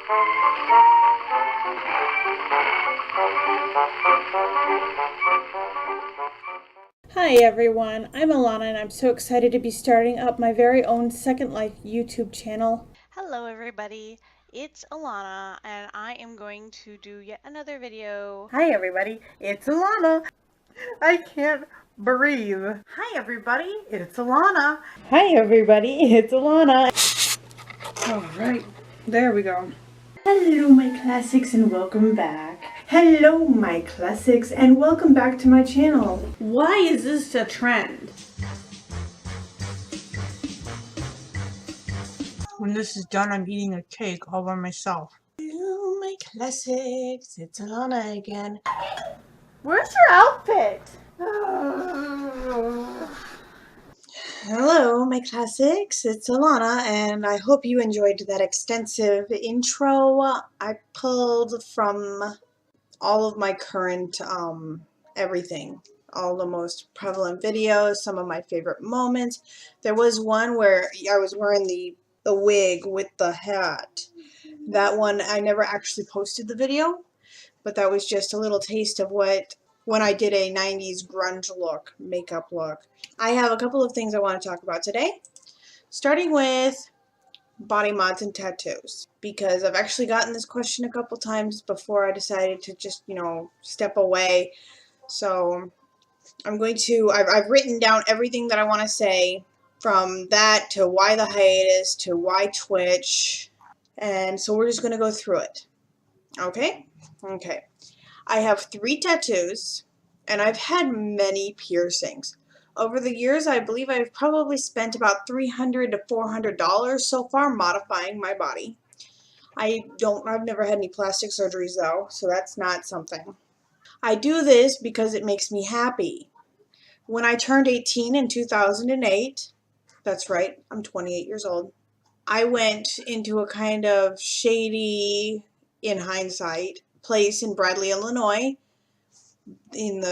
Hi everyone, I'm Alana and I'm so excited to be starting up my very own Second Life YouTube channel. Hello everybody, it's Alana and I am going to do yet another video. Hi everybody, it's Alana. I can't breathe. Hi everybody, it's Alana. Hi everybody, it's Alana. Alright, there we go. Hello my classics and welcome back. Hello my classics and welcome back to my channel. Why is this a trend? When this is done, I'm eating a cake all by myself. Hello my classics, it's Alana again. Where's your outfit? Hello, my classics. It's Alana, and I hope you enjoyed that extensive intro. I pulled from all of my current everything, all the most prevalent videos, some of my favorite moments. There was one where I was wearing the wig with the hat. That one, I never actually posted the video, but that was just a little taste of when I did a 90s grunge look, makeup look. I have a couple of things I want to talk about today, starting with body mods and tattoos, because I've actually gotten this question a couple times before I decided to just, step away. So I'm going to, I've written down everything that I want to say, from that to why the hiatus to why Twitch, and so we're just going to go through it. Okay? Okay. I have 3 tattoos, and I've had many piercings. Over the years, I believe I've probably spent about $300 to $400 so far modifying my body. I've never had any plastic surgeries though, so that's not something. I do this because it makes me happy. When I turned 18 in 2008, that's right, I'm 28 years old, I went into a kind of shady, in hindsight, place in Bradley, Illinois, in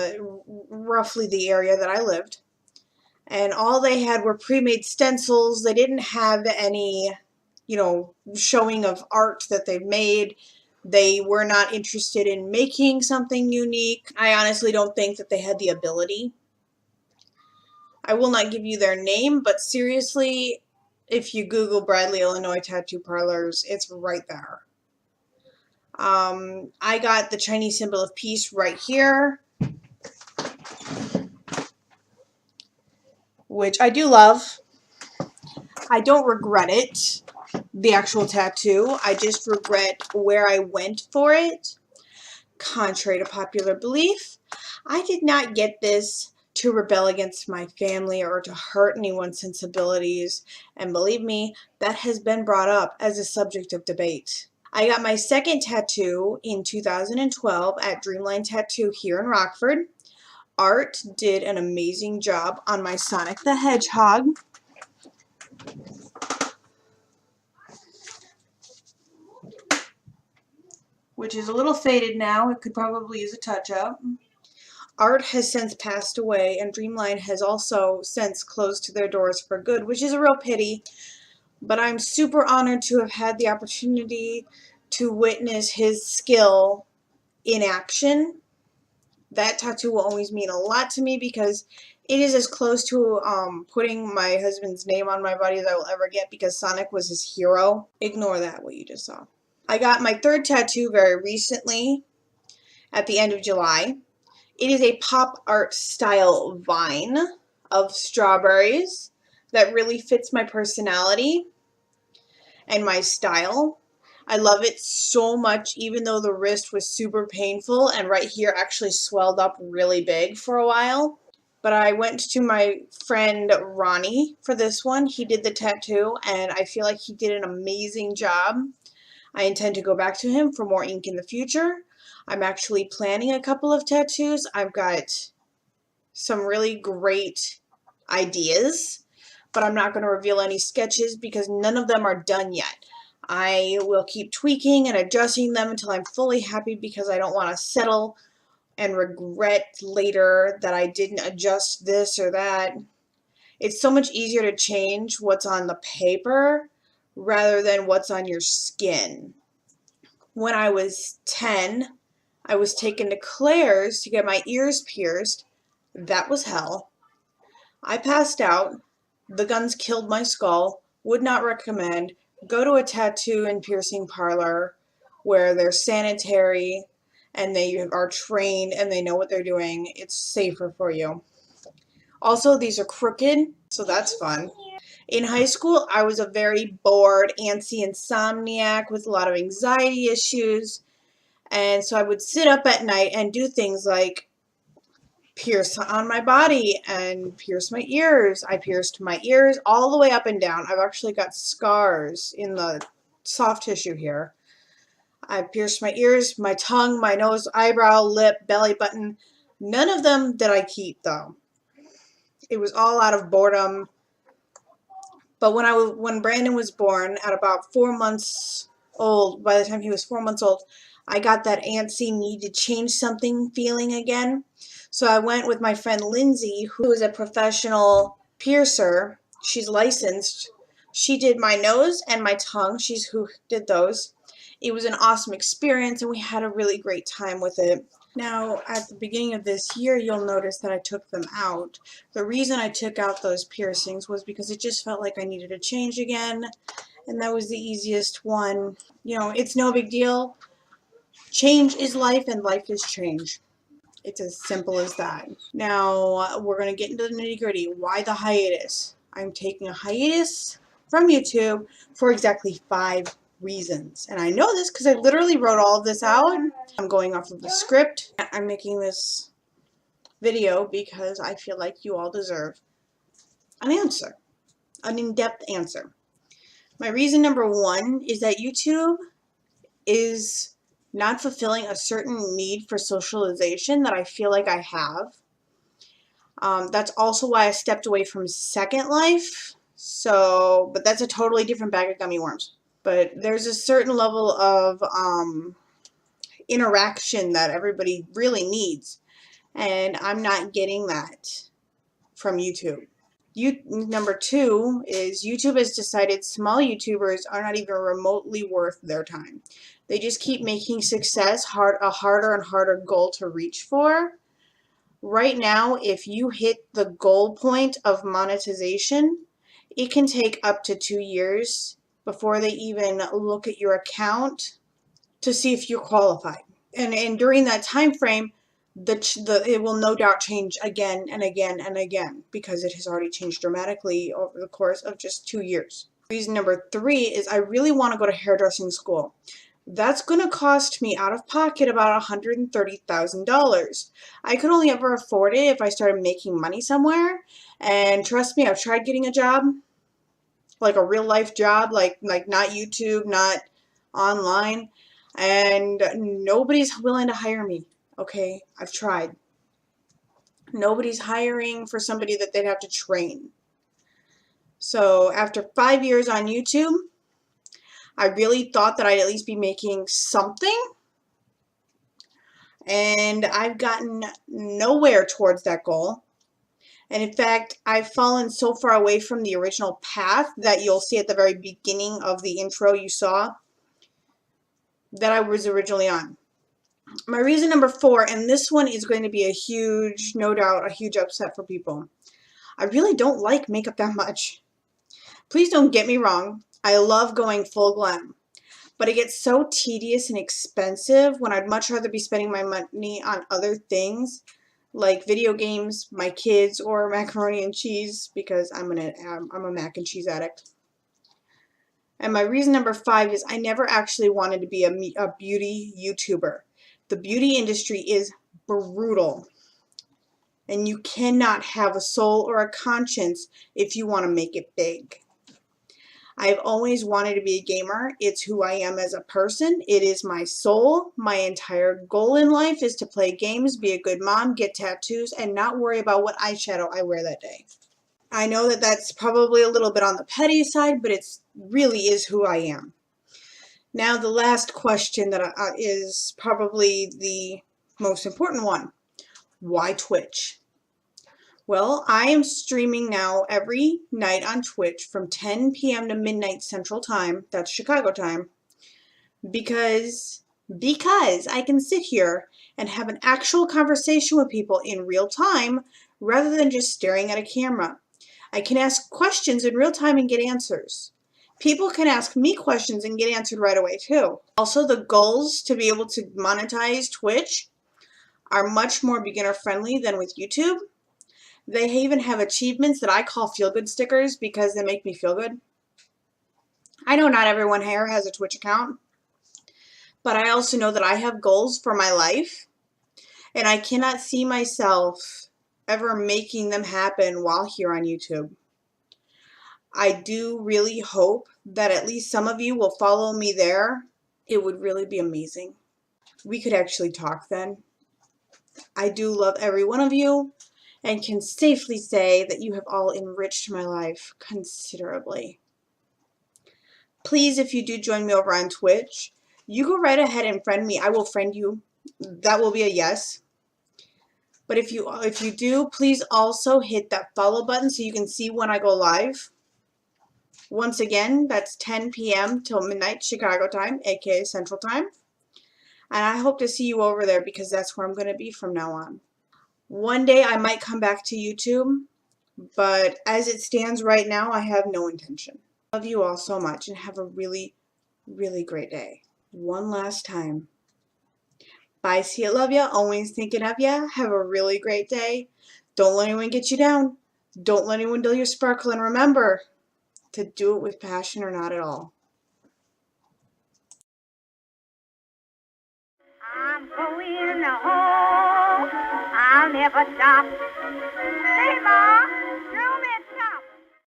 roughly the area that I lived, and all they had were pre-made stencils. They didn't have any, showing of art that they've made. They were not interested in making something unique. I honestly don't think that they had the ability. I will not give you their name, but seriously, if you Google Bradley, Illinois tattoo parlors, it's right there. I got the Chinese symbol of peace right here, which I do love. I don't regret it, the actual tattoo. I just regret where I went for it. Contrary to popular belief, I did not get this to rebel against my family or to hurt anyone's sensibilities, and believe me, that has been brought up as a subject of debate. I got my second tattoo in 2012 at Dreamline Tattoo here in Rockford. Art did an amazing job on my Sonic the Hedgehog. Which is a little faded now. It could probably use a touch-up. Art has since passed away, and Dreamline has also since closed their doors for good, which is a real pity. But I'm super honored to have had the opportunity to witness his skill in action. That tattoo will always mean a lot to me because it is as close to putting my husband's name on my body as I will ever get, because Sonic was his hero. Ignore that, what you just saw. I got my third tattoo very recently at the end of July. It is a pop art style vine of strawberries that really fits my personality and my style. I love it so much, even though the wrist was super painful and right here actually swelled up really big for a while. But I went to my friend Ronnie for this one. He did the tattoo and I feel like he did an amazing job. I intend to go back to him for more ink in the future. I'm actually planning a couple of tattoos. I've got some really great ideas, but I'm not going to reveal any sketches because none of them are done yet. I will keep tweaking and adjusting them until I'm fully happy, because I don't want to settle and regret later that I didn't adjust this or that. It's so much easier to change what's on the paper rather than what's on your skin. When I was 10, I was taken to Claire's to get my ears pierced. That was hell. I passed out. The guns killed my skull. Would not recommend. Go to a tattoo and piercing parlor where they're sanitary and they are trained and they know what they're doing. It's safer for you. Also, these are crooked, so that's fun. In high school, I was a very bored, antsy insomniac with a lot of anxiety issues. And so I would sit up at night and do things like pierce on my body and pierce my ears. I pierced my ears all the way up and down. I've actually got scars in the soft tissue here. I pierced my ears, my tongue, my nose, eyebrow, lip, belly button. None of them did I keep though. It was all out of boredom. But when Brandon was born at about 4 months old, by the time he was 4 months old, I got that antsy need to change something feeling again. So I went with my friend Lindsay, who is a professional piercer. She's licensed. She did my nose and my tongue. She's who did those. It was an awesome experience and we had a really great time with it. Now, at the beginning of this year, you'll notice that I took them out. The reason I took out those piercings was because it just felt like I needed a change again, and that was the easiest one. You know, it's no big deal. Change is life, and life is change. It's as simple as that. Now, we're going to get into the nitty-gritty. Why the hiatus? I'm taking a hiatus from YouTube for exactly 5 reasons. And I know this because I literally wrote all of this out. I'm going off of the script. I'm making this video because I feel like you all deserve an answer, an in-depth answer. My reason number 1 is that YouTube is not fulfilling a certain need for socialization that I feel like I have. That's also why I stepped away from Second Life. But that's a totally different bag of gummy worms. But there's a certain level of interaction that everybody really needs, and I'm not getting that from YouTube. Number 2 is YouTube has decided small YouTubers are not even remotely worth their time. They just keep making success a harder and harder goal to reach for. Right now, if you hit the goal point of monetization, it can take up to 2 years before they even look at your account to see if you're qualified. And during that time frame, it will no doubt change again and again and again because it has already changed dramatically over the course of just 2 years. Reason number 3 is I really want to go to hairdressing school. That's going to cost me out of pocket about $130,000. I could only ever afford it if I started making money somewhere. And trust me, I've tried getting a job, like a real life job, like not YouTube, not online, and nobody's willing to hire me. Okay, I've tried. Nobody's hiring for somebody that they'd have to train. So after 5 years on YouTube, I really thought that I'd at least be making something, and I've gotten nowhere towards that goal. And in fact, I've fallen so far away from the original path that you'll see at the very beginning of the intro you saw that I was originally on. My reason number 4, and this one is going to be a huge, no doubt, a huge upset for people. I really don't like makeup that much. Please don't get me wrong. I love going full glam. But it gets so tedious and expensive when I'd much rather be spending my money on other things like video games, my kids, or macaroni and cheese because I'm a mac and cheese addict. And my reason number 5 is I never actually wanted to be a beauty YouTuber. The beauty industry is brutal. And you cannot have a soul or a conscience if you want to make it big. I've always wanted to be a gamer. It's who I am as a person. It is my soul. My entire goal in life is to play games, be a good mom, get tattoos, and not worry about what eyeshadow I wear that day. I know that that's probably a little bit on the petty side, but it really is who I am. Now, the last question that is probably the most important one. Why Twitch? Well, I am streaming now every night on Twitch from 10 p.m. to midnight Central Time, that's Chicago time, because because I can sit here and have an actual conversation with people in real time rather than just staring at a camera. I can ask questions in real time and get answers. People can ask me questions and get answered right away too. Also, the goals to be able to monetize Twitch are much more beginner friendly than with YouTube. They even have achievements that I call feel good stickers because they make me feel good. I know not everyone here has a Twitch account, but I also know that I have goals for my life and I cannot see myself ever making them happen while here on YouTube. I do really hope that at least some of you will follow me there. It would really be amazing. We could actually talk then. I do love every one of you and can safely say that you have all enriched my life considerably. Please, if you do join me over on Twitch, you go right ahead and friend me. I will friend you. That will be a yes. But if you do, please also hit that follow button so you can see when I go live. Once again, that's 10 p.m. till midnight Chicago time, aka Central Time. And I hope to see you over there because that's where I'm going to be from now on. One day I might come back to YouTube, but as it stands right now, I have no intention. I love you all so much and have a really, really great day. One last time. Bye, see ya, love ya, always thinking of ya. Have a really great day. Don't let anyone get you down. Don't let anyone dull your sparkle. And remember to do it with passion or not at all. I'm going home. I'll never stop. Hey, Ma.